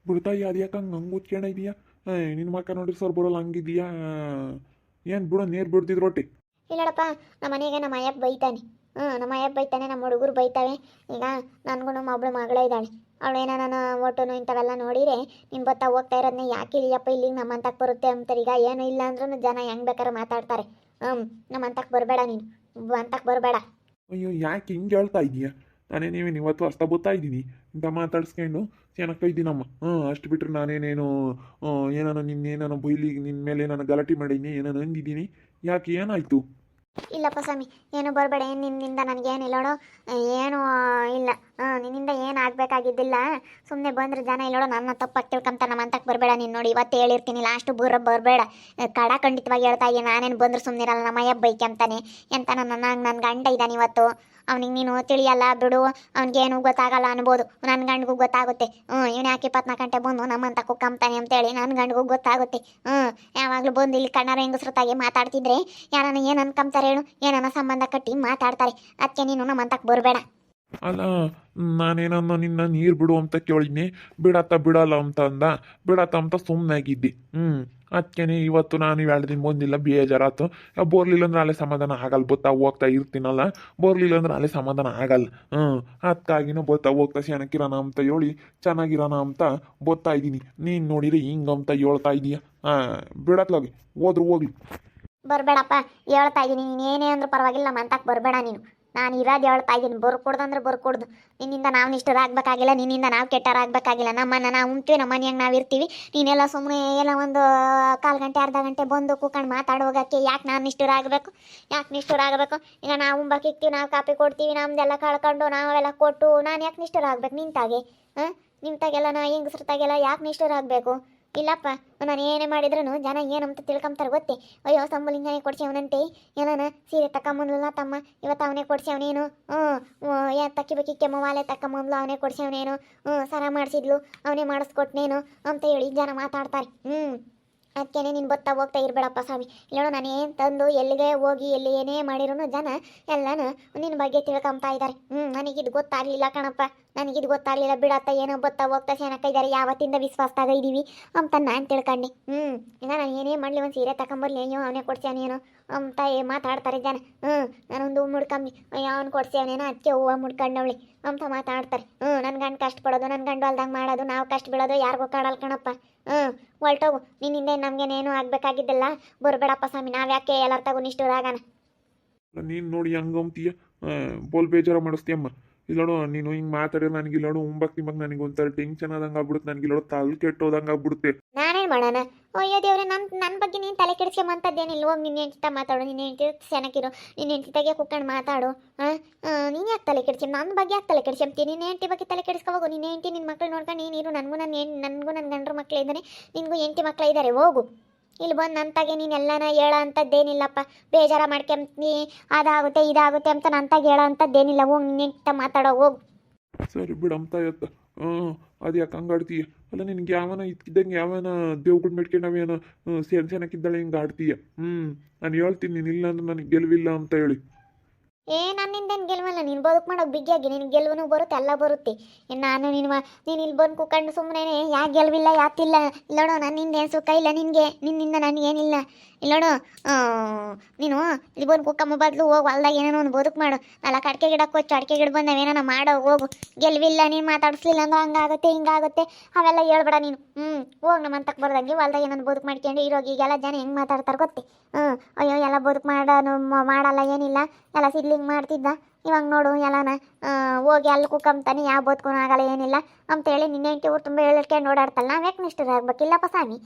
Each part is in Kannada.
ಬಿಡ್ತಾಯಿ ಅದು ಯಾಕೆ ಹಂಗೆ ಕೂತ್ಕೊಂಡ ಇದೀಯಾ? ನಿನ್ನ ಮಕ್ಕ ನೋಡ್ರಿ ಸರ್ ಬರೋಲ್ಲ ಹಂಗಿದೀಯಾ? ಏನು ಬಿಡು ನೀರು ಬಿಡ್ತಿದ್ರು ರೊಟ್ಟಿ. ಇಲ್ಲಡಪ್ಪ, ನಮ್ಮ ಮನೆಗೆ ನಮ್ಮ ಅಯ್ಯಪ್ಪ ಬೈತಾನೆ. ನಮ್ಮ ಅಯ್ಯಪ್ಪ ಬೈತಾನೆ, ನಮ್ಮ ಹುಡುಗರು ಬೈತಾವೆ. ಈಗ ನನಗೂ ನಮ್ಮ ಒಬ್ಳು ಮಗಳೇ ಇದ್ದಾಳೆ. ಅವಳೇನ ನನ್ನ ಓಟೋನು ಇಂಥವೆಲ್ಲ ನೋಡಿರೆ ನೀನು ಬತ್ತಾ ಹೋಗ್ತಾ ಇರೋದನ್ನ ಯಾಕೆ ಇಲ್ಲಿಯಪ್ಪ ಇಲ್ಲಿಗೆ ನಮ್ಮಂತಕ್ಕೆ ಬರುತ್ತೆ ಅಂತಾರೆ. ಈಗ ಏನು ಇಲ್ಲ ಅಂದ್ರೂ ಜನ ಹೆಂಗೆ ಬೇಕಾದ್ರೆ ಮಾತಾಡ್ತಾರೆ. ನಮ್ಮಂತಕ್ಕೆ ಬರಬೇಡ, ನೀನು ಅಂತಕ್ಕೆ ಬರಬೇಡ. ಅಯ್ಯೋ ಯಾಕೆ ಹಿಂಗೆ ಹೇಳ್ತಾ ಇದೀಯಾ? ನಾನೇನೇನು ಇವತ್ತು ಅಸ್ತ ಬರ್ತಾ ಇದ್ದೀನಿ ಇಂಥ ಮಾತಾಡ್ಸ್ಕೊಂಡು ಚೆನ್ನಾಗಿ ಇದ್ದೀನಮ್ಮ. ಅಷ್ಟು ಬಿಟ್ಟರೆ ನಾನೇನೇನು ಏನಾನ ನಿನ್ನೇನಾನ ಬೈಲಿ ನಿನ್ನ ಮೇಲೆ ನಾನು ಗಲಾಟೆ ಮಾಡೀನಿ, ಏನಾನ ಅಂದಿದ್ದೀನಿ? ಯಾಕೆ ಏನಾಯಿತು? ಇಲ್ಲಪ್ಪ ಸ್ವಾಮಿ, ಏನು ಬರಬೇಡ. ಏನು ನಿನ್ನಿಂದ ನನಗೇನಿಲ್ಲ ನೋಡು, ಏನು ಇಲ್ಲ. ನಿನ್ನಿಂದ ಏನು ಆಗಬೇಕಾಗಿದ್ದಿಲ್ಲ. ಸುಮ್ಮನೆ ಬಂದ್ರೆ ಜನ ಇಲ್ಲೋಡು ನನ್ನ ತಪ್ಪಾಗಿ ತಿಳ್ಕೊಂತ ನಮ್ಮಂತಕ್ಕೆ ಬರಬೇಡ. ನೀನು ನೋಡಿ ಇವತ್ತು ಹೇಳಿರ್ತೀನಿ, ಲಾಸ್ಟು ಬರಬೇಡ. ಕಡ ಖಂಡಿತವಾಗಿ ಹೇಳ್ತಾ ಇದ್ದೀನಿ. ನಾನೇನು ಬಂದ್ರೆ ಸುಮ್ಮನೆ ಇರಲ್ಲ. ನಮ್ಮ ಅಯ್ಯಪ್ಪ ಬೈಕಂತಾನೆ ಎಂತ ನನ್ನ ಗಂಡ ಇದ್ದಾನೆ ಇವತ್ತು. ಅವ್ನಿಗೆ ನೀನು ತಿಳಿಯಲ್ಲ ಬಿಡು, ಅವ್ನಿಗೇನು ಗೊತ್ತಾಗಲ್ಲ ಅನ್ಬೋದು. ನನ್ನ ಗಂಡಿಗೂ ಗೊತ್ತಾಗುತ್ತೆ. ಇವನು ಯಾಕೆ 24 ಗಂಟೆ ಬಂದು ನಮ್ಮಂತ ಕುಕ್ಕಂತಾನೆ ಅಂತೇಳಿ ನನ್ನ ಗಂಡಿಗೂ ಗೊತ್ತಾಗುತ್ತೆ. ಯಾವಾಗಲೂ ಬಂದು ಇಲ್ಲಿ ಕಣ್ಣಾರ ಹೆಂಗಸ್ರತಾಗಿ ಮಾತಾಡ್ತಿದ್ರೆ ಯಾರನ್ನ ಏನು ಅನ್ಕೊಂತಾರೆ ಹೇಳು? ಏನನ್ನ ಸಂಬಂಧ ಕಟ್ಟಿ ಮಾತಾಡ್ತಾರೆ. ಅದಕ್ಕೆ ನೀನು ನಮ್ಮಂತಕ್ಕೆ ಬರಬೇಡ. ಅಲ್ಲ, ನಾನೇನನ್ನ ನಿನ್ನ ನೀರು ಬಿಡು ಅಂತ ಕೇಳಿದ್ನಿ, ಬಿಡಲ್ಲ ಅಂತ ಅಂದ. ಬಿಡತ್ತ ಅಂತ ಸುಮ್ಮನಾಗಿದ್ದಿ. ಅದಕ್ಕೇನೆ ಇವತ್ತು ನಾನು 2 ದಿನ ಬಂದಿಲ್ಲ, ಬೇಜಾರಾತು. ಬೋರ್ಲಿಲ್ಲ ಅಂದ್ರೆ ಅಲ್ಲೇ ಸಮಾಧಾನ ಆಗಲ್ಲ. ಬತ್ತಾ ಹೋಗ್ತಾ ಇರ್ತೀನಲ್ಲ, ಬೋರ್ಲಿಲ್ಲ ಅಂದ್ರೆ ಅಲ್ಲೇ ಸಮಾಧಾನ ಆಗಲ್ಲ. ಅದಕ್ಕಾಗಿನೂ ಬತ್ತಾ ಹೋಗ್ತಾ ಚೆನ್ನಾಗಿರೋಣ ಅಂತ ಹೇಳಿ ಚೆನ್ನಾಗಿರೋಣ ಅಂತ ಬತ್ತಾ ಇದ್ದೀನಿ. ನೀನು ನೋಡಿರಿ ಹಿಂಗಂತ ಹೇಳ್ತಾ ಇದೀಯ. ಬಿಡತ್ಲಾಗಿ ಹೋದ್ರು ಹೋಗ್ಲಿ. ಬರಬೇಡಪ್ಪ, ಹೇಳ್ತಾ ಇದ್ದೀನಿ. ನೀನು ಏನೇ ಅಂದ್ರೂ ಪರವಾಗಿಲ್ಲ, ನಮ್ಮಂತಕ್ಕೆ ಬರಬೇಡ ನೀನು. ನಾನು ಇರೋದು ಹೇಳ್ತಾ ಇದ್ದೀನಿ. ಬರ್ಕೊಡ್ದಂದ್ರೆ ಬರ್ಕೊಡ್ದು. ನಿನ್ನಿಂದ ನಾವು ನಿಷ್ಠರಾಗಬೇಕಾಗಿಲ್ಲ, ನಿನ್ನಿಂದ ನಾವು ಕೆಟ್ಟರಾಗಬೇಕಾಗಿಲ್ಲ. ನಮ್ಮನ್ನು ನಾವು ಉಂಟು, ನಮ್ಮ ಮನೆಯಾಗ ನಾವು ಇರ್ತೀವಿ. ನೀನೆಲ್ಲ ಸುಮ್ಮನೆ ಎಲ್ಲ ಒಂದು 1/4 ಗಂಟೆ ಅರ್ಧ ಗಂಟೆ ಬಂದು ಕೂಕೊಂಡು ಮಾತಾಡೋಗಕ್ಕೆ ಯಾಕೆ ನಾನು ನಿಷ್ಠರಾಗಬೇಕು? ಯಾಕೆ ನಿಷ್ಠರಾಗಬೇಕು? ಈಗ ನಾವು ಉಂಬಕ್ಕಿಕ್ತೀವಿ, ನಾವು ಕಾಪಿ ಕೊಡ್ತೀವಿ, ನಮ್ದೆಲ್ಲ ಕಳ್ಕೊಂಡು ನಾವೆಲ್ಲ ಕೊಟ್ಟು ನಾನು ಯಾಕೆ ನಿಷ್ಠರಾಗಬೇಕು ನಿಂತಾಗೆ? ನಿಂತಾಗೆಲ್ಲ ನಾ ಹೆಂಗಸ್ರತಾಗೆಲ್ಲ ಯಾಕೆ ನಿಷ್ಠರಾಗಬೇಕು? ಇಲ್ಲಪ್ಪ, ನಾನು ಏನೇ ಮಾಡಿದ್ರೂ ಜನ ಏನಂತ ತಿಳ್ಕೊಂತಾರೆ ಗೊತ್ತೇ? ಅಯ್ಯೋ ಸಂಬಲಿಂಗನೇ ಕೊಡ್ಸವನಂತೆ, ಏನಾನ ಸೀರೆ ತಗೊಂಬಂದ್ಲಲ್ಲ ತಮ್ಮ, ಇವತ್ತು ಅವನೇ ಕೊಡ್ಸವನೇನು? ತಕ್ಕಿಬೇಕಿ ಕೆಮ್ಮವಾಲೆ ತಗೊಂಬಂದ್ಲು, ಅವನೇ ಕೊಡ್ಸವನೇನು? ಸರ ಮಾಡಿಸಿದ್ಲು, ಅವನೇ ಮಾಡಿಸ್ಕೊಟ್ನೇನು ಅಂತ ಹೇಳಿ ಜನ ಮಾತಾಡ್ತಾರೆ. ಅದಕ್ಕೇನೆ ನೀನು ಬತ್ತಾ ಹೋಗ್ತಾ ಇರಬೇಡಪ್ಪ ಸ್ವಾಮಿ. ಇಲ್ಲೋ ನಾನು ಏನು ತಂದು ಎಲ್ಲಿಗೆ ಹೋಗಿ ಎಲ್ಲಿ ಏನೇ ಮಾಡಿರೂ ಜನ ಎಲ್ಲನೂ ನಿನ್ನ ಬಗ್ಗೆ ತಿಳ್ಕೊಂತಾ ಇದ್ದಾರೆ. ನನಗಿದು ಗೊತ್ತಾಗಲಿಲ್ಲ ಕಣಪ್ಪ, ನನಗಿದು ಗೊತ್ತಾಗಲಿಲ್ಲ. ಬಿಡತ್ತ ಏನೋ ಬತ್ತಾ ಹೋಗ್ತಾ ಚೆನ್ನಾಗ್ತಾ ಇದ್ದಾರೆ, ಯಾವತ್ತಿಂದ ವಿಶ್ವಾಸದಾಗ ಇದ್ದೀವಿ ಅಂತ ನಾನು ತಿಳ್ಕೊಂಡೆ. ಈಗ ನಾನು ಏನೇ ಮಾಡಲಿ, ಒಂದು ಸೀರೆ ತಗೊಂಬರ್ಲಿ, ಅಯ್ಯೋ ಅವನೇ ಕೊಡ್ಸ್ಯಾನೇನೋ ಅಂತ ಮಾತಾಡ್ತಾರೆ ಜನ. ನಾನೊಂದು ಮುಡ್ಕಂಬಿ, ಅಯ್ಯೋ ಅವ್ನು ಕೊಡ್ಸ್ಯಾವನೇನೋ ಅದಕ್ಕೆ ಹೂವು ಮುಡ್ಕೊಂಡವಳಿ ಅಂತ ಮಾತಾಡ್ತಾರೆ. ನನ್ನ ಗಂಡು ಕಷ್ಟಪಡೋದು, ನನ್ನ ಗಂಡು ಅಲ್ದಂಗೆ ಮಾಡೋದು, ನಾವು ಕಷ್ಟ ಬೀಳೋದು ಯಾರಿಗೂ ಕಾಡಲ್ಲ ಕಣಪ್ಪ. ಹೊಲ್ಟೋಗು, ನಿನ್ನಿಂದ ನಮಗೇನೇನು ಆಗಬೇಕಾಗಿದ್ದಲ್ಲ. ಬರಬೇಡಪ್ಪ ಸ್ವಾಮಿ, ನಾವು ಯಾಕೆ ಎಲ್ಲರ ತಗೋ ನಿಷ್ಠರಾಗಣ. ನೀನು ನೋಡಿ ಹಂಗಂತೀಯ, ಬೋಲ್ ಬೇಜಾರ ಮಾಡಿಸ್ತೀಯಮ್ಮ. ಇಲ್ಲೋಡು ನೀನು ಹಿಂಗೆ ಮಾತಾಡಿದ್ರೆ ನನಗೆ ಇಲ್ಲೋಡು ನನಗೆ ಒಂಥರ ಟೆನ್ಷನ್ ಆದಂಗೆ ಆಗ್ಬಿಡುತ್ತೆ. ನನಗೆ ಇಲ್ಲೋಡು ತಲೆ ಕೆಟ್ಟೋದಂಗೆ ಆಗ್ಬಿಡುತ್ತೆ. ನಾನೇನು ಮಾಡೋಣ? ಅಯ್ಯೋ ದೇವ್ರೆ, ನನ್ನ ಬಗ್ಗೆ ನೀನು ತಲೆ ಕೆಡಿಸ್ಕೊಂಬಂಥದ್ದೇನಿಲ್ಲ. ಹೋಗಿ ನಿನ್ನ ಹೆಂಡ್ತಿ ಮಾತಾಡು, ನಿನ್ನ ಹೆಂಡ್ತಿ ಚೆನ್ನಾಗಿರು, ನಿನ್ನ ಹೆಂಡ್ತಿ ತೆಗೆ ಕುತ್ಕೊಂಡು ಮಾತಾಡು. ನೀನು ಯಾಕೆ ತಲೆ ಕೆಡಿಸ್ಕೊಂಡು ನನ್ನ ಬಗ್ಗೆ ಯಾಕೆ ತಲೆ ಕೆಡಿಸ್ಕೊಂತೀನಿ? ನಿನ್ನ ಹೆಂಡ್ತಿ ಬಗ್ಗೆ ತಲೆ ಕೆಡಿಸ್ಕೋಬೇಕು. ನಿನ್ನ ಹೆಂಡ್ತಿ ನಿನ್ನ ಮಕ್ಳು ನೋಡ್ಕೊಂಡು ನೀನಿರು. ನನಗೂ ನನ್ನ ಗಂಡ್ರ ಮಕ್ಳು ಇದ್ದಾನೆ, ನಿನಗೂ ಹೆಂಡ್ತಿ ಮಕ್ಳು ಇದ್ದಾರೆ. ಹೋಗು, ಇಲ್ಲಿ ಬಂದು ನಂತಾಗೆ ನೀನೆಲ್ಲನ ಹೇಳೋ ಅಂಥದ್ದೇನಿಲ್ಲಪ್ಪ. ಬೇಜಾರ ಮಾಡ್ಕೊಂತೀನಿ, ಅದಾಗುತ್ತೆ ಇದಾಗುತ್ತೆ ಅಂತ ನಂತಾಗ ಹೇಳೋ ಅಂಥದ್ದೇನಿಲ್ಲ. ಹೋಗಿ ನಿನ್ನ ಹೆಂಡ್ತಿ ಮಾತಾಡೋ, ಹೋಗು. ಸರಿ ಬಿಡಂತ ಇತ್ತ. ಅದು ಯಾಕೆ ಹಂಗಾಡ್ತೀಯ? ಅಲ್ಲ ನಿನ್ಗೆ ಯಾವನ ಇದ್ಕಿದ್ದಂಗೆ ಯಾವನ ದೇವ್ಗಳು ಮೆಟ್ಕೊಂಡು ನಾವೇನೋ ಚೆನ್ನಾಗಿದ್ದಾಳೆ ಹಿಂಗೆ ಆಡ್ತೀಯ. ನಾನು ಹೇಳ್ತೀನಿ, ನೀನು ಇಲ್ಲ ಅಂದ್ರೆ ನನಗೆ ಗೆಲುವಿಲ್ಲ ಅಂತ ಹೇಳಿ. ನನ್ನಿಂದೇನು ಗೆಲುವಲ್ಲ, ನೀನು ಬದುಕು ಮಾಡೋಕೆ ಬಿಗಿಯಾಗಿ ನಿನಗೆ ಗೆಲುವನು ಬರುತ್ತೆ, ಎಲ್ಲ ಬರುತ್ತೆ. ನಾನು ನೀನು ಇಲ್ಲಿ ಬಂದು ಕೂಕೊಂಡು ಸುಮ್ಮನೆ ಯಾಕೆ ಗೆಲುವಿಲ್ಲ ಯಾತಿಲ್ಲ ಇಲ್ಲೋಡು. ನನ್ನಿಂದೇನು ಸುಖ ಇಲ್ಲ ನಿನಗೆ, ನಿನ್ನಿಂದ ನನಗೇನಿಲ್ಲ ಇಲ್ಲೋಡು. ನೀನು ಇಲ್ಲಿ ಬಂದು ಕುಕ್ಕಮ್ಮ ಬದಲು ಹೋಗು, ಹೊಲ್ದಾಗ ಏನೇನೋ ಒಂದು ಬದುಕು ಮಾಡು. ನಾಲ್ಕು ಅಡಿಕೆ ಗಿಡ ಕೊಚ್ಚು, ಅಡಿಕೆ ಗಿಡ ಬಂದವೇನೋ ಮಾಡೋ, ಹೋಗು. ಗೆಲುವಿಲ್ಲ ನೀನು ಮಾತಾಡಿಸ್ಲಿಲ್ಲ ಅಂದ್ರೆ ಹಂಗಾಗುತ್ತೆ ಹಿಂಗಾಗುತ್ತೆ ಅವೆಲ್ಲ ಹೇಳ್ಬೇಡ ನೀನು. ಹೋಗಿ ನಮ್ಮ ಅಂತಕ್ಕೆ ಬರ್ದಂಗೆ ಹೊಲ್ದಾಗ ಏನೊಂದು ಬದುಕು ಮಾಡ್ಕೊಂಡು ಇರೋಗಿ. ಈಗೆಲ್ಲ ಜನ ಹೆಂಗೆ ಮಾತಾಡ್ತಾರೆ ಗೊತ್ತೇ? ಅಯ್ಯೋ ಎಲ್ಲ ಬದುಕು ಮಾಡಲ್ಲ ಏನಿಲ್ಲ, ಎಲ್ಲ ಸಿಡ್ಲಿಂಗ್ ಮಾಡ್ತಿದ್ದ. ಇವಾಗ ನೋಡು ಎಲ್ಲನ ಹೋಗಿ ಅಲ್ಲಿ ಕುಕ್ಕಂತಾನೆ, ಯಾವ ಬದುಕು ಆಗಲ್ಲ ಏನಿಲ್ಲ ಅಂತೇಳಿ ನಿನ್ನೆ ಹೆಂಡತಿ ಊರು ತುಂಬ ಹೇಳ್ಕೊಂಡು ಓಡಾಡ್ತಲ್ಲ. ನಾವು ಯಾಕೆ ನಿಷ್ಠರಾಗಬೇಕಿಲ್ಲಪ್ಪ ಸ್ವಾಮಿ?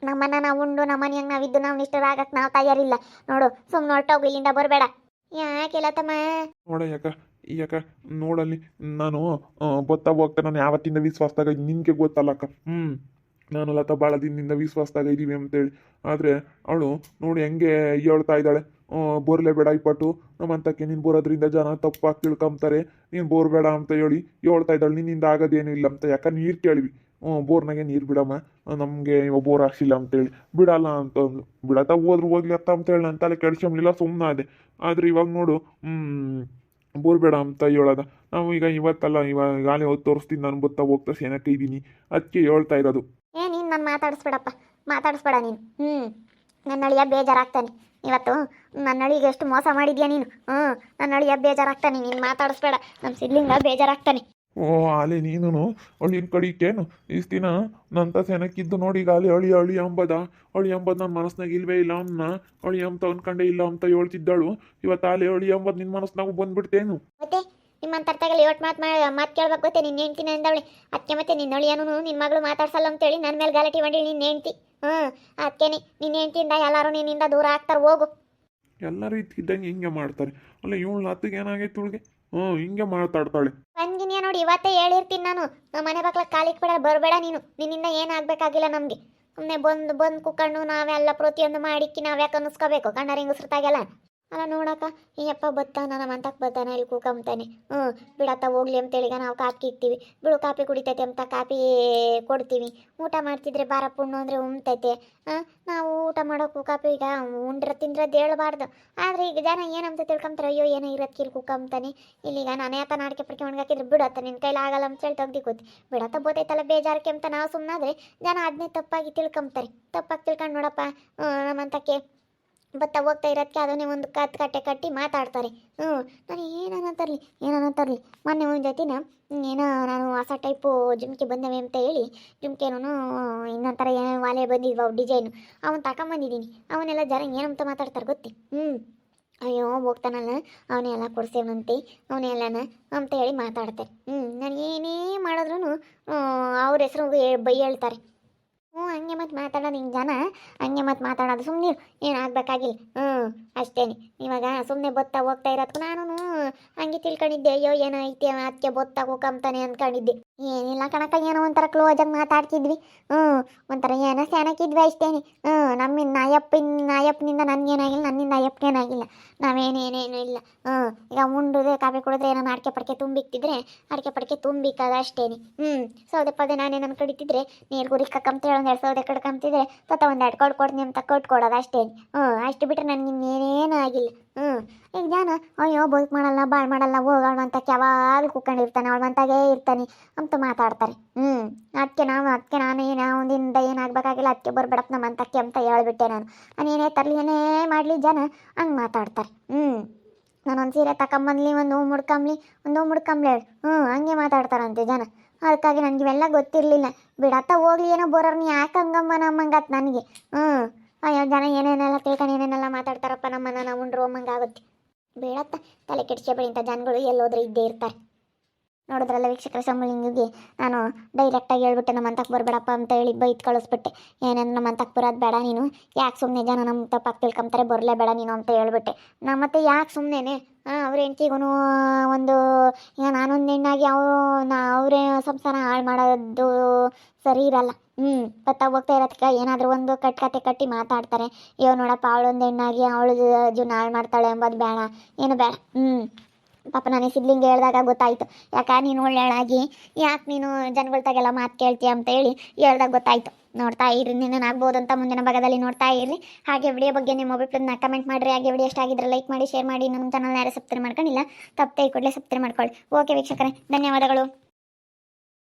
ನಮ್ಮನ್ನ ನಾವು ಉಂಡು ನಮ್ಮ ಮನೆಯಾಗ ನಾವಿದ್ದು ನಾವು ನಿಷ್ಠರಾಗಕ್ಕೆ ನಾವು ತಯಾರಿಲ್ಲ ನೋಡು. ಸುಮ್ಮನೆ ಹೊರಟೋಗು, ಇಲ್ಲಿಂದ ಬರಬೇಡ. ಯಾಕಿಲ್ಲ ತಮ್ಮ? ನೋಡ ಯಾಕ ನೋಡಲ್ಲಿ ನಾನು ಗೊತ್ತಾ ಹೋಗ್ತಾ ನಾನು ಯಾವತ್ತಿಂದ ವಿಶ್ವಾಸದಾಗ ನಿನಗೆ ಗೊತ್ತಲ್ಲಕ್ಕ. ನಾನು ಲತಾ ಭಾಳ ದಿನದಿಂದ ವಿಶ್ವಾಸದಾಗ ಇದ್ದೀವಿ ಅಂತೇಳಿ. ಆದರೆ ಅವಳು ನೋಡಿ ಹೆಂಗೆ ಹೇಳ್ತಾ ಇದ್ದಾಳೆ, ಬೋರ್ಲೇಬೇಡ ಇಪ್ಪಟ್ಟು ನಮ್ಮಂತಕ್ಕೆ ನೀನು ಬೋರೋದ್ರಿಂದ ಜನ ತಪ್ಪಾಗಿ ತಿಳ್ಕೊಂತಾರೆ, ನೀನು ಬೋರ್ಬೇಡ ಅಂತ ಹೇಳಿ ಹೇಳ್ತಾ ಇದ್ದಾಳೆ. ನಿನ್ನಿಂದ ಆಗೋದೇನು ಇಲ್ಲ ಅಂತ. ಯಾಕೆ ನೀರು ಕೇಳಿವಿ, ಬೋರ್ನಾಗೆ ನೀರು ಬಿಡಮ್ಮ, ನಮಗೆ ಬೋರ್ ಹಾಕ್ಸಿಲ್ಲ ಅಂತೇಳಿ. ಬಿಡಲ್ಲ ಅಂತಂದು ಬಿಡತ್ತ ಹೋದ್ರು ಹೋಗ್ಲಿ ಅತ್ತ ಅಂತೇಳಿ ನಾನು ತಲೆ ಕೆಡ್ಸ್ಕೊಂಬ್ಲಿಲ್ಲ, ಸುಮ್ಮನೆ ಅದೇ. ಆದರೆ ಇವಾಗ ನೋಡು ಬೋರ್ಬೇಡ ಅಂತ ಹೇಳೋದ. ನಾವು ಈಗ ಇವತ್ತಲ್ಲ ಈಗಾಗಲೇ ಹೊತ್ತು ತೋರಿಸ್ತೀನಿ, ನಾನು ಬತ್ತಾ ಹೋಗ್ತಾ ಸೇನಕ್ಕೆ ಇದ್ದೀನಿ, ಅದಕ್ಕೆ ಹೇಳ್ತಾ ಇರೋದು. ನೀನು ನಾನು ಮಾತಾಡಿಸ್ಬೇಡಪ್ಪ, ಮಾತಾಡಿಸ್ಬೇಡ ನೀನು. ನನ್ನ ಅಳಿಯ ಬೇಜಾರಾಗ್ತಾನೆ ಇವತ್ತು. ನನ್ನ ಅಳಿಗೆ ಎಷ್ಟು ಮೋಸ ಮಾಡಿದ್ಯಾ ನೀನು. ನನ್ನ ಅಳಿಯ ಬೇಜಾರಾಗ್ತಾನೆ, ನೀನು ಮಾತಾಡಿಸ್ಬೇಡ. ನಮ್ಮ ಸಿದ್ಲಿಂಗ ಬೇಜಾರಾಗ್ತಾನೆ. ಓ ಅಲ್ಲಿ ನೀನು ಅಳಿನ ಕಡಿಕೇನು ಇಷ್ಟು ದಿನ ನಂತ ಸೆನಕ್ಕಿದ್ದು ನೋಡಿ, ಈಗ ಅಲ್ಲಿ ಅಳಿ ಅಂಬದ ನನ್ನ ಮನಸ್ನಾಗ ಇಲ್ವೇ ಇಲ್ಲ, ಅವನ್ನ ಅಳಿ ಅಂತ ಅನ್ಕಂಡೇ ಇಲ್ಲ ಅಂತ ಹೇಳ್ತಿದ್ದಾಳು. ಇವತ್ತು ಅಲ್ಲಿ ಅಳಿ ಅಂಬದ್ ನಿನ್ನ ಮನಸ್ನಾಗ ಬಂದ್ಬಿಡ್ತೇನು? ಮತ್ತೆ ನಿಮ್ಮಂತ ತರತಾಗಲಿ ಇವತ್ತು ಮಾತು ಕೇಳ್ಬೇಕು ಗೊತ್ತೇ. ನಿನ್ನ ಹೆಂಡ್ತಿನ ಅಂದವಳೆ ಅದಕ್ಕೆ, ಮತ್ತೆ ನಿನ್ನ ಅಳಿಯನು ನಿನ್ನ ಮಗಳು ಮಾತಾಡ್ಸಲ್ಲ ಅಂತೇಳಿ ನನ್ನ ಮೇಲೆ ಗಲಾಟೆ ಮಾಡಿ ನಿನ್ನ ಹೆಂಡ್ತಿ. ಅದಕ್ಕೇನೆ ನಿನ್ನ ಹೆಂಡ್ತಿಯಿಂದ ಎಲ್ಲರೂ ನಿನ್ನಿಂದ ದೂರ ಆಗ್ತಾರೆ. ಹೋಗು. ಎಲ್ಲರೂ ಇದ್ದಂಗೆ ಹಿಂಗೆ ಮಾಡ್ತಾರೆ. ಅಲ್ಲ ಇವಳು ಹತ್ತಿಗೆ ಏನಾಗೈತೆ ಇವಳಿಗೆ? ಹಿಂಗೆ ಮಾತಾಡ್ತಾಳೆ. ಹಂಗಿನ್ಯಾ ನೋಡಿ, ಇವತ್ತೇ ಹೇಳಿರ್ತೀನಿ ನಾನು, ನಮ್ಮ ಮನೆ ಬಾಗ್ಲ ಕಾಲಿಗೆ ಬಿಡ ಬರಬೇಡ ನೀನು. ನಿನ್ನಿಂದ ಏನಾಗಬೇಕಾಗಿಲ್ಲ ನಮಗೆ. ಸುಮ್ಮನೆ ಬಂದು ಕುಕ್ಕಣ್ಣು ನಾವೆಲ್ಲ ಪ್ರತಿಯೊಂದು ಮಾಡಿಕ್ಕಿ ನಾವ್ಯಾಕೆ ಅನ್ನಿಸ್ಕೋಬೇಕು ಕಣ್ಣಾರ ಹಿಂಗಸ್ರತಾಗೆಲ್ಲ. ಅಲ್ಲ ನೋಡಕ್ಕ, ಈ ಅಪ್ಪ ಬತ್ತಾನ ನಮ್ಮ ಅಂತಕ್ಕೆ ಬತ್ತಾನ, ಇಲ್ಲಿ ಕೂಕಂತಾನೆ. ಬಿಡತ್ತ ಹೋಗ್ಲಿ ಅಂತೇಳಿ ಈಗ ನಾವು ಕಾಪಿ ಇಕ್ತೀವಿ. ಬಿಡು ಕಾಪಿ ಕುಡಿತೈತೆ ಅಂತ ಕಾಪಿ ಕೊಡ್ತೀವಿ. ಊಟ ಮಾಡ್ತಿದ್ರೆ ಬಾರ ಪುಣ್ಣು ಅಂದರೆ ಉಮ್ತೈತೆ. ನಾವು ಊಟ ಮಾಡೋಕ್ಕೂ ಕಾಪಿ ಈಗ ತಿಂದ್ರದ್ದು ಹೇಳ್ಬಾರ್ದು. ಆದರೆ ಈಗ ಜನ ಏನಂತ ತಿಳ್ಕೊಂತಾರೆ, ಅಯ್ಯೋ ಏನೋ ಇರೋದಕ್ಕೆ ಇಲ್ಲಿ ಕೂಕಂತಾನೆ, ಇಲ್ಲಿಗ ನಾನೇ ಆತ ನಾಡಿಕೆ ಪಡಿಕೆ ಒಣಗಾಕಿದ್ರೆ ಬಿಡತ್ತ ನಿನ್ನ ಕೈಲಿ ಆಗಲ್ಲ ಅಂತೇಳಿ ತೆಗ್ದಿಕೋತಿ. ಬಿಡತ್ತ ಬೋತೈತಲ್ಲ ಬೇಜಾರಕ್ಕೆ ಅಂತ ನಾವು ಸುಮ್ಮನಾದ್ರೆ ಜನ ಅದನ್ನೇ ತಪ್ಪಾಗಿ ತಿಳ್ಕೊಂತಾರೆ. ತಪ್ಪಾಗಿ ತಿಳ್ಕೊಂಡು ನೋಡಪ್ಪ ನಮ್ಮಂತಕ್ಕೆ ಬತ್ತ ಹೋಗ್ತಾ ಇರೋದಕ್ಕೆ ಅದನ್ನೇ ಒಂದು ಕಟ್ಟೆ ಕಟ್ಟಿ ಮಾತಾಡ್ತಾರೆ. ನಾನು ಏನನ್ನ ತರಲಿ ಮೊನ್ನೆ ಒಂದು ಜೊತಿನ ಏನೋ ನಾನು ಹೊಸ ಟೈಪು ಜುಮ್ಕಿ ಬಂದವೆ ಅಂತ ಹೇಳಿ ಜುಮ್ಕೆನೂ ಇನ್ನೊಂಥರ ಏನೋ ವಾಲೆ ಬಂದಿದ್ವು ಡಿಸೈನು, ಅವನು ತಗೊಂಬಂದಿದ್ದೀನಿ. ಅವನ್ನೆಲ್ಲ ಜನ ಏನಂತ ಮಾತಾಡ್ತಾರೆ ಗೊತ್ತಿ. ಅಯ್ಯೋ ಹೋಗ್ತಾನಲ್ಲ ಅವನೇ ಎಲ್ಲ ಕೊಡ್ಸೇವನಂತೆ, ಅವನೇ ಎಲ್ಲನ ಅಂತ ಹೇಳಿ ಮಾತಾಡ್ತಾರೆ. ನಾನು ಏನೇ ಮಾಡಿದ್ರು ಅವ್ರ ಹೆಸರು ಬೈ ಹೇಳ್ತಾರೆ. ಹಂಗೆ ಮತ್ತೆ ಮಾತಾಡೋದು ಹಿಂಗೆ ಜನ, ಹಂಗೆ ಮತ್ತೆ ಮಾತಾಡೋದು. ಸುಮ್ಮನೆ ಏನಾಗಬೇಕಾಗಿಲ್ಲ. ಅಷ್ಟೇನೆ. ಇವಾಗ ಸುಮ್ಮನೆ ಬತ್ತಾ ಹೋಗ್ತಾ ಇರೋದಕ್ಕೂ ನಾನು ಹಂಗೆ ತಿಳ್ಕೊಂಡಿದ್ದೆ, ಅಯ್ಯೋ ಏನೋ ಐತೆ ಅದಕ್ಕೆ ಬೊತ್ತಾ ಹೋಗಂತಾನೆ ಅಂದ್ಕೊಂಡಿದ್ದೆ. ಏನಿಲ್ಲ ಕಣಕ, ಏನೋ ಒಂಥರ ಕ್ಲೋಸಾಗಿ ಮಾತಾಡ್ತಿದ್ವಿ. ಒಂಥರ ಏನೋ ಸ್ಯಾನಕ್ಕಿದ್ವಿ ಅಷ್ಟೇನೆ. ನಾಯಪ್ಪನಿಂದ ನನಗೇನಾಗಿಲ್ಲ, ನನ್ನಿಂದ ಅಯ್ಯಪ್ಪನೇನಾಗಿಲ್ಲ. ನಾವೇನೇನೇನು ಇಲ್ಲ. ಈಗ ಉಂಡುದೆ ಕಾಫಿ ಕುಡಿದ್ರೆ ಏನೋ ಅಡಿಕೆ ಪಡಿಕೆ ತುಂಬಿಕ್ತಿದ್ರೆ ಅಡಿಕೆ ಪಡಿಕೆ ತುಂಬಿಕ್ಕದ ಅಷ್ಟೇನೆ. ಸೌದೆ ಪದೇ ನಾನೇನು ಕಡಿತಿದ್ರೆ ನೀರು ಗುರಿ ಕಕ್ಕಂತ ಒಂದೆರಡು ಸೌದೆ ಕಡ್ಕೊಂತಿದ್ರೆ ಒಂದೆರಡು ಕೊಡ್ಕೊಡ್ನಿ ಅಂತ ಕೊಟ್ಕೊಡೋದು ಅಷ್ಟೇನೆ. ಅಷ್ಟು ಬಿಟ್ಟರೆ ನನಗೆ ಇನ್ನೇನೇನೂ ಆಗಿಲ್ಲ. ಈಗ ಜನ ಅಯ್ಯೋ ಬದುಕು ಮಾಡಲ್ಲ ಬಾಳ್ ಮಾಡಲ್ಲ ಹೋಗೋಣ ಯಾವಾಗಲೂ ಕೂತ್ಕೊಂಡಿರ್ತಾನೆ, ಅವಳಂತಾಗೇ ಇರ್ತಾನೆ ಅಂತ ಮಾತಾಡ್ತಾರೆ. ಅದಕ್ಕೆ ನಾನು ಒಂದಿಂದ ಏನಾಗಬೇಕಾಗಿಲ್ಲ, ಅದಕ್ಕೆ ಬರ್ಬೇಡಪ್ಪ ನಮ್ಮ ಅಂತಕ್ಕೆ ಅಂತ ಹೇಳ್ಬಿಟ್ಟೆ. ನಾನು ಏನೇ ತರಲಿ ಏನೇ ಮಾಡಲಿ ಜನ ಹಂಗೆ ಮಾತಾಡ್ತಾರೆ. ನಾನೊಂದು ಸೀರೆ ತಗೊಂಬಂದ್ಲಿ, ಒಂದು ಮುಡ್ಕಂಬ್ಲಿ ಹೇಳಿ ಹಂಗೆ ಮಾತಾಡ್ತಾರಂತೆ ಜನ. ಅದಕ್ಕಾಗಿ ನನಗೆ ಇವೆಲ್ಲ ಗೊತ್ತಿರಲಿಲ್ಲ. ಬಿಡತ್ತ ಹೋಗ್ಲಿ, ಏನೋ ಬರೋರ್ನಿ ಯಾಕೆ ಹಂಗಮ್ಮ ನಮ್ಮಂಗತ್ ನನಗೆ. ಅಯ್ಯೋ ಜನ ಏನೇನೆಲ್ಲ ತಿಳ್ಕೊಂಡು ಏನೇನೆಲ್ಲ ಮಾತಾಡ್ತಾರಪ್ಪ, ನಮ್ಮನ್ನ ನಾವು ಉಂಡ್ರು ಅಮ್ಮಂಗಾಗುತ್ತೆ. ಬೇಡತ್ತ ತಲೆ ಕೆಡಿಸ್ಕೋಬೇಡಿ, ಇಂಥ ಜನಗಳು ಎಲ್ಲೋದ್ರೆ ಇದ್ದೇ ಇರ್ತಾರೆ. ನೋಡಿದ್ರಲ್ಲ ವೀಕ್ಷಕರ, ಸಂಬಳಿಂಗಿಗೆ ನಾನು ಡೈರೆಕ್ಟಾಗಿ ಹೇಳ್ಬಿಟ್ಟೆ ನಮ್ಮ ಅಂತಕ್ಕೆ ಬರಬೇಡಪ್ಪ ಅಂತ ಹೇಳಿ ಬೈತ್ ಕಳಿಸ್ಬಿಟ್ಟೆ. ಏನೇನು ನಮ್ಮ ಅಂತಕ್ಕೆ ಬರೋದು ಬೇಡ ನೀನು, ಯಾಕೆ ಸುಮ್ಮನೆ ಜನ ನಮ್ಮ ತಪ್ಪಾಗಿ ತಿಳ್ಕೊಂತಾರೆ, ಬರಲೇಬೇಡ ನೀನು ಅಂತ ಹೇಳ್ಬಿಟ್ಟೆ. ಮತ್ತೆ ಯಾಕೆ ಸುಮ್ಮನೆ ಅವ್ರ ಹೆಂಡ್ತಿಗೂ ಒಂದು ಈಗ ನಾನೊಂದು ಹೆಣ್ಣಾಗಿ ಅವರೇ ಸಂಸಾರ ಹಾಳು ಮಾಡೋದು ಸರಿ ಇರಲ್ಲ. ಹೋಗ್ತಾ ಇರೋದಕ್ಕೆ ಏನಾದರೂ ಒಂದು ಕತೆ ಕಟ್ಟಿ ಮಾತಾಡ್ತಾರೆ. ಅಯ್ಯೋ ನೋಡಪ್ಪ ಅವಳೊಂದು ಹೆಣ್ಣಾಗಿ ಅವಳು ಜೀವನ ಹಾಳು ಮಾಡ್ತಾಳೆ ಎಂಬುದು ಬೇಡ, ಏನು ಬೇಡ. ಪಾಪ ನನಗೆ ಸಿದ್ಲಿಂಗ್ ಹೇಳಿದಾಗ ಗೊತ್ತಾಯಿತು, ಯಾಕೆ ನೀನು ಒಳ್ಳೆಯಳಾಗಿ ಯಾಕೆ ನೀನು ಜನಗಳ್ತಾಗೆಲ್ಲ ಮಾತು ಕೇಳ್ತೀಯ ಅಂತ ಹೇಳಿ ಹೇಳ್ದಾಗ ಗೊತ್ತಾಯಿತು. ನೋಡ್ತಾ ಇರ್ರಿ, ಆಗ್ಬೋದು ಅಂತ ಮುಂದಿನ ಭಾಗದಲ್ಲಿ ನೋಡ್ತಾ ಇರ್ರಿ. ಹಾಗೆ ವಿಡಿಯೋ ಬಗ್ಗೆ ನಿಮ್ಮ ಅಭಿಪ್ರಾಯನ ಕಮೆಂಟ್ ಮಾಡಿರಿ. ಹಾಗೆ ವಿಡಿಯೋ ಇಷ್ಟ ಆಗಿದ್ರೆ ಲೈಕ್ ಮಾಡಿ, ಶೇರ್ ಮಾಡಿ. ನಮ್ಮ ಚಾನಲ್ ಯಾರೇ ಸಬ್ಸ್ಕ್ರೈಬ್ ಮಾಡ್ಕೊಂಡಿಲ್ಲ ತಪ್ಪದೆ ಕೂಡಲೇ ಸಬ್ಸ್ಕ್ರೈಬ್ ಮಾಡ್ಕೊಳ್ಳಿ. ಓಕೆ ವೀಕ್ಷಕರೇ, ಧನ್ಯವಾದಗಳು.